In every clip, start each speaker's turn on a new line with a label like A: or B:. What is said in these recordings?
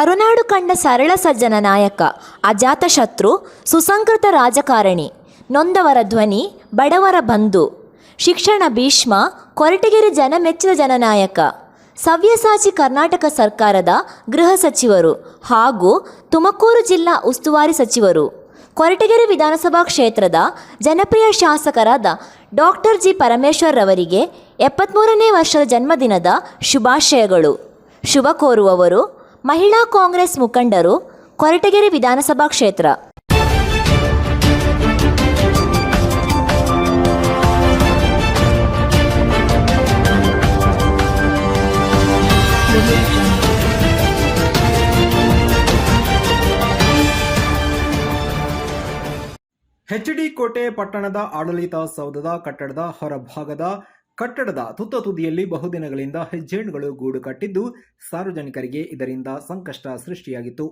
A: ಕರುನಾಡು ಕಂಡ ಸರಳ ಸಜ್ಜನ ನಾಯಕ, ಅಜಾತಶತ್ರು, ಸುಸಂಸ್ಕೃತ ರಾಜಕಾರಣಿ, ನೊಂದವರ ಧ್ವನಿ, ಬಡವರ ಬಂಧು, ಶಿಕ್ಷಣ ಭೀಷ್ಮ, ಕೊರಟಗೆರೆ ಜನಮೆಚ್ಚಿದ ಜನನಾಯಕ, ಸವ್ಯಸಾಚಿ ಕರ್ನಾಟಕ ಸರ್ಕಾರದ ಗೃಹ ಸಚಿವರು ಹಾಗೂ ತುಮಕೂರು ಜಿಲ್ಲಾ ಉಸ್ತುವಾರಿ ಸಚಿವರು, ಕೊರಟಗೆರೆ ವಿಧಾನಸಭಾ ಕ್ಷೇತ್ರದ ಜನಪ್ರಿಯ ಶಾಸಕರಾದ ಡಾಕ್ಟರ್ ಜಿ ಪರಮೇಶ್ವರ್ ರವರಿಗೆ 73ನೇ ವರ್ಷದ ಜನ್ಮದಿನದ ಶುಭಾಶಯಗಳು. ಶುಭ ಕೋರುವವರು ಮಹಿಳಾ ಕಾಂಗ್ರೆಸ್ ಮುಖಂಡರು, ಕೊರಟಗೆರೆ ವಿಧಾನಸಭಾ ಕ್ಷೇತ್ರ.
B: ಎಚ್.ಡಿ. ಕೋಟೆ ಪಟ್ಟಣದ ಆಡಳಿತ ಸೌಧದ ಕಟ್ಟಡದ ಹೊರಭಾಗದ ಕಟ್ಟಡದ ತುತ್ತ ತುದಿಯಲ್ಲಿ ಬಹುದಿನಗಳಿಂದ ಹೆಜ್ಜೇನುಗಳು ಗೂಡು ಕಟ್ಟಿದ್ದು ಸಾರ್ವಜನಿಕರಿಗೆ ಇದರಿಂದ ಸಂಕಷ್ಟ ಸೃಷ್ಟಿಯಾಗಿತ್ತು.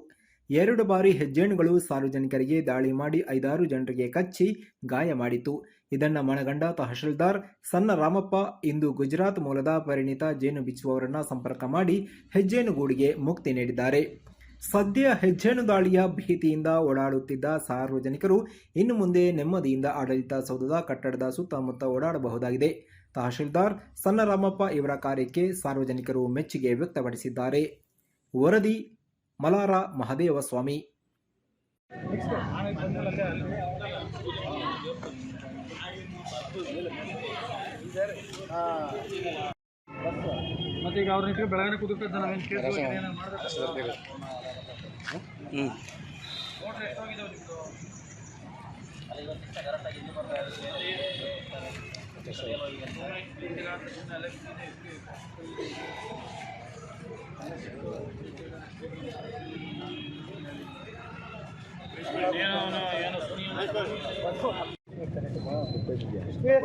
B: 2 ಬಾರಿ ಹೆಜ್ಜೇನುಗಳು ಸಾರ್ವಜನಿಕರಿಗೆ ದಾಳಿ ಮಾಡಿ 5-6 ಜನರಿಗೆ ಕಚ್ಚಿ ಗಾಯ ಮಾಡಿತ್ತು. ಇದನ್ನು ಮನಗಂಡ ತಹಶೀಲ್ದಾರ್ ಸಣ್ಣ ರಾಮಪ್ಪ ಇಂದು ಗುಜರಾತ್ ಮೂಲದ ಪರಿಣಿತ ಜೇನು ಬಿಚ್ಚುವವರನ್ನ ಸಂಪರ್ಕ ಮಾಡಿ ಹೆಜ್ಜೇನುಗೂಡಿಗೆ ಮುಕ್ತಿ ನೀಡಿದ್ದಾರೆ. ಸದ್ಯ ಹೆಜ್ಜೇನು ದಾಳಿಯ ಭೀತಿಯಿಂದ ಓಡಾಡುತ್ತಿದ್ದ ಸಾರ್ವಜನಿಕರು ಇನ್ನು ಮುಂದೆ ನೆಮ್ಮದಿಯಿಂದ ಆಡಳಿತ ಸೌಧದ ಕಟ್ಟಡದ ಸುತ್ತಮುತ್ತ ಓಡಾಡಬಹುದಾಗಿದೆ. ತಹಶೀಲ್ದಾರ್ ಸಣ್ಣ ರಾಮಪ್ಪ ಇವರ ಕಾರ್ಯಕ್ಕೆ ಸಾರ್ವಜನಿಕರು ಮೆಚ್ಚುಗೆ ವ್ಯಕ್ತಪಡಿಸಿದ್ದಾರೆ. ವರದಿ ಮಲಾರ ಮಹದೇವಸ್ವಾಮಿ.
C: ಮತ್ತೆ ಈಗ ಅವ್ರನ್ನ ಇಟ್ಟು ಬೆಳಗ್ಗೆ ಕುದುರ್ತಿದ್ದ ನಾವೇನು ಕೇಳ್ತೀವಿ ಏನಾದ್ರು ಮಾಡಬೇಕು.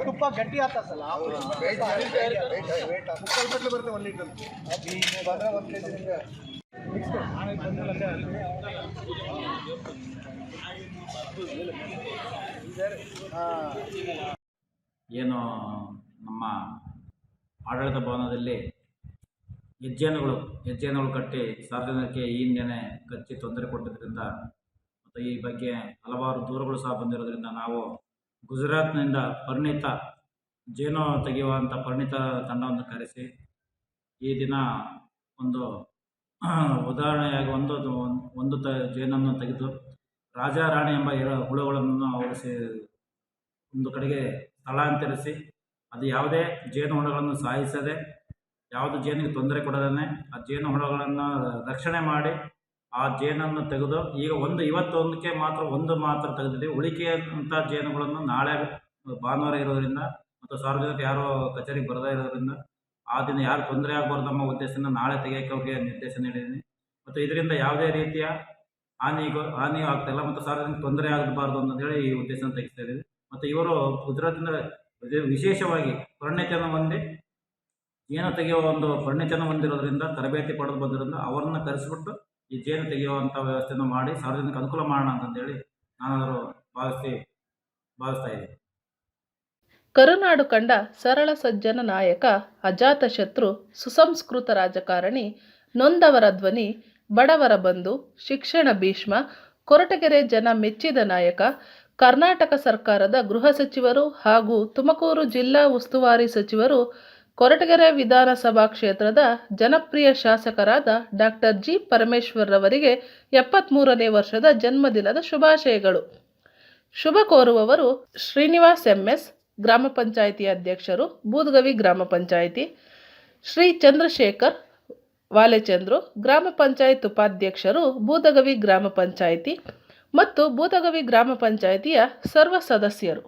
D: ತುಪ್ಪ ಗಟ್ಟಿ ಆಗ್ತಲ್ಲ ಬರುತ್ತೆ 1 ಲೀಟರ್ ಬಂದ್ರೆ 1 ಕೆಜಿ
E: ಏನು ನಮ್ಮ ಆಡಳಿತ ಭವನದಲ್ಲಿ ಹೆಜ್ಜೇನುಗಳು ಕಟ್ಟಿ ಸಾರ್ವಜನಿಕರಿಗೆ ಈ ಹಿಂದೆಯೇ ಕಚ್ಚಿ ತೊಂದರೆ ಕೊಟ್ಟಿದ್ದರಿಂದ ಮತ್ತು ಈ ಬಗ್ಗೆ ಹಲವಾರು ದೂರುಗಳು ಸಹ ಬಂದಿರೋದ್ರಿಂದ ನಾವು ಗುಜರಾತ್ನಿಂದ ಪರಿಣಿತ ಜೇನು ತೆಗೆಯುವಂಥ ಪರಿಣಿತ ತಂಡವನ್ನು ಕರೆಸಿ ಈ ದಿನ ಒಂದು ಉದಾಹರಣೆಯಾಗಿ ಒಂದು ಜೇನನ್ನು ತೆಗೆದು ರಾಜಾ ರಾಣಿ ಎಂಬ 2 ಹುಳುಗಳನ್ನು ಅವರು ಒಂದು ಕಡೆಗೆ ಸ್ಥಳಾಂತರಿಸಿ ಅದು ಯಾವುದೇ ಜೇನು ಹುಳುಗಳನ್ನು ಸಾಯಿಸದೆ, ಯಾವುದು ಜೇನಿಗೆ ತೊಂದರೆ ಕೊಡದೇ ಆ ಜೇನು ಹುಳುಗಳನ್ನು ರಕ್ಷಣೆ ಮಾಡಿ ಆ ಜೇನನ್ನು ತೆಗೆದು ಈಗ ಇವತ್ತೊಂದಕ್ಕೆ ಮಾತ್ರ ತೆಗೆದಿದ್ದೀವಿ. ಉಳಿಕೆಯಂಥ ಜೇನುಗಳನ್ನು ನಾಳೆ ಭಾನುವಾರ ಇರೋದರಿಂದ ಮತ್ತು ಸಾರ್ವಜನಿಕ ಯಾರೋ ಕಚೇರಿಗೆ ಬರದೇ ಇರೋದ್ರಿಂದ ಆ ದಿನ ಯಾರು ತೊಂದರೆ ಆಗಬಾರ್ದು ನಮ್ಮ ಉದ್ದೇಶದಿಂದ ನಾಳೆ ತೆಗೆಯೋಕ್ಕೆ ಅವ್ರಿಗೆ ನಿರ್ದೇಶನ ನೀಡಿದ್ದೀನಿ. ಮತ್ತು ಇದರಿಂದ ಯಾವುದೇ ರೀತಿಯ ಹಾನಿಯೂ ಆಗ್ತಾಯಿಲ್ಲ ಮತ್ತು ಸಾರ್ವಜನಿಕ ತೊಂದರೆ ಆಗಬಾರ್ದು ಅಂತೇಳಿ ಈ ಉದ್ದೇಶನ ತೆಗಿಸ್ತಾ ಇದ್ದೀವಿ. ಮತ್ತು ಇವರು ಗುಜರಾತಿಂದ ವಿಶೇಷವಾಗಿ ಪರಿಣಿತಿಯನ್ನು ಹೊಂದಿ ಜೇನು ತೆಗೆಯುವ ಒಂದು ಪರಿಣಿತಿಯನ್ನು ಹೊಂದಿರೋದ್ರಿಂದ ತರಬೇತಿ ಪಡೆದು ಬಂದಿರೋದ್ರಿಂದ ಅವರನ್ನು ಕರೆಸಿಬಿಟ್ಟು ಈ ಜೇನು ತೆಗೆಯುವಂಥ ವ್ಯವಸ್ಥೆಯನ್ನು ಮಾಡಿ ಸಾರ್ವಜನಿಕ ಅನುಕೂಲ ಮಾಡೋಣ ಅಂತಂದೇಳಿ ನಾನು ಭಾವಿಸ್ತಾ ಇದ್ದೀನಿ.
F: ಕರುನಾಡು ಕಂಡ ಸರಳ ಸಜ್ಜನ ನಾಯಕ, ಅಜಾತಶತ್ರು, ಸುಸಂಸ್ಕೃತ ರಾಜಕಾರಣಿ, ನೊಂದವರ ಧ್ವನಿ, ಬಡವರ ಬಂಧು, ಶಿಕ್ಷಣ ಭೀಷ್ಮ, ಕೊರಟಗೆರೆ ಜನ ಮೆಚ್ಚಿದ ನಾಯಕ, ಕರ್ನಾಟಕ ಸರ್ಕಾರದ ಗೃಹ ಸಚಿವರು ಹಾಗೂ ತುಮಕೂರು ಜಿಲ್ಲಾ ಉಸ್ತುವಾರಿ ಸಚಿವರು, ಕೊರಟಗೆರೆ ವಿಧಾನಸಭಾ ಕ್ಷೇತ್ರದ ಜನಪ್ರಿಯ ಶಾಸಕರಾದ ಡಾಕ್ಟರ್ ಜಿ ಪರಮೇಶ್ವರ್ ರವರಿಗೆ 73ನೇ ವರ್ಷದ ಜನ್ಮದಿನದ ಶುಭಾಶಯಗಳು. ಶುಭ ಕೋರುವವರು ಶ್ರೀನಿವಾಸ್ MS, ಗ್ರಾಮ ಪಂಚಾಯಿತಿ ಅಧ್ಯಕ್ಷರು, ಬೂದಗವಿ ಗ್ರಾಮ ಪಂಚಾಯಿತಿ, ಶ್ರೀ ಚಂದ್ರಶೇಖರ್ ವಾಲೆಚಂದ್ರು, ಗ್ರಾಮ ಪಂಚಾಯತ್ ಉಪಾಧ್ಯಕ್ಷರು, ಬೂದಗವಿ ಗ್ರಾಮ ಪಂಚಾಯಿತಿ ಮತ್ತು ಬೂದಗವಿ ಗ್ರಾಮ ಪಂಚಾಯಿತಿಯ ಸರ್ವ ಸದಸ್ಯರು.